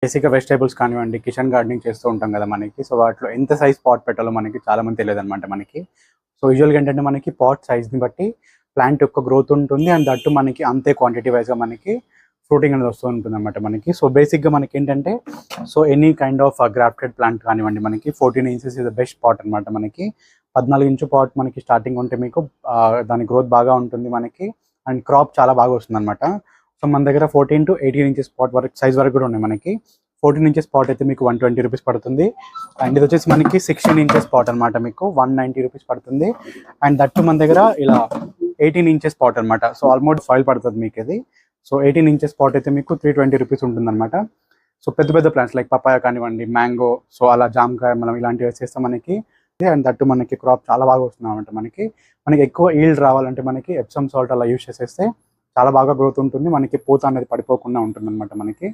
బేసిక్‌గా వెజిటబుల్స్ కానివ్వండి, kitchen gardening చేస్తూ ఉంటాం కదా మనకి. సో, వాటిలో ఎంత సైజ్ పాట్ పెట్టాలో మనకి చాలా మందికి తెలియదనమాట మనకి. సో, యూజువల్‌గా ఏంటంటే మనకి పాట్ సైజ్‌ని బట్టి ప్లాంట్ యొక్క గ్రోత్ ఉంటుంది. అండ్ దట్టు మనకి అంతే క్వాంటిటీ వైస్‌గా మనకి ఫ్రూటింగ్ అనేది వస్తూ ఉంటుందన్నమాట మనకి. సో, బేసిక్‌గా మనకేంటంటే any kind of grafted plant కానివ్వండి మనకి 14 inches is the best pot అనమాట మనకి. 14 ఇంచు పాట్ మనకి స్టార్టింగ్ ఉంటే మీకు దాని గ్రోత్ బాగా ఉంటుంది మనకి. అండ్ క్రాప్ చాలా బాగా వస్తుందనమాట. సో, మన దగ్గర 14-18 ఇంచెస్ పాట్ వరకు సైజ్ వరకు కూడా ఉన్నాయి మనకి. 14 ఇంచెస్ పాట్ అయితే మీకు 120 రూపీస్ పడుతుంది. అండ్ ఇది వచ్చేసి మనకి 16 ఇంచెస్ పాట్ అనమాట మీకు 190 రూపీస్ పడుతుంది. అండ్ దట్టు మన దగ్గర ఇలా 18 ఇంచెస్ పాట్ అనమాట. సో, ఆల్మోస్ట్ ఫాయిల్ పడుతుంది మీకు ఇది. సో, 18 ఇంచెస్ పాట్ అయితే మీకు 320 రూపీస్ ఉంటుందన్నమాట. సో, పెద్ద పెద్ద ప్లాంట్స్ లైక్ పపాయ కానివ్వండి, మ్యాంగో, సో అలా జామకాయ మనం ఇలాంటివి వేసేస్తే మనకి అండ్ దట్టు మనకి క్రాప్ చాలా బాగా వస్తుందన్నమాట మనకి. మనకి ఎక్కువ ఈల్డ్ రావాలంటే మనకి ఎప్సమ్ సాల్ట్ అలా యూజ్ చేసేస్తే చాలా బాగా గ్రోత్ ఉంటుంది. మనకి పూత అనేది పడిపోకుండా ఉంటుందన్నమాట మనకి.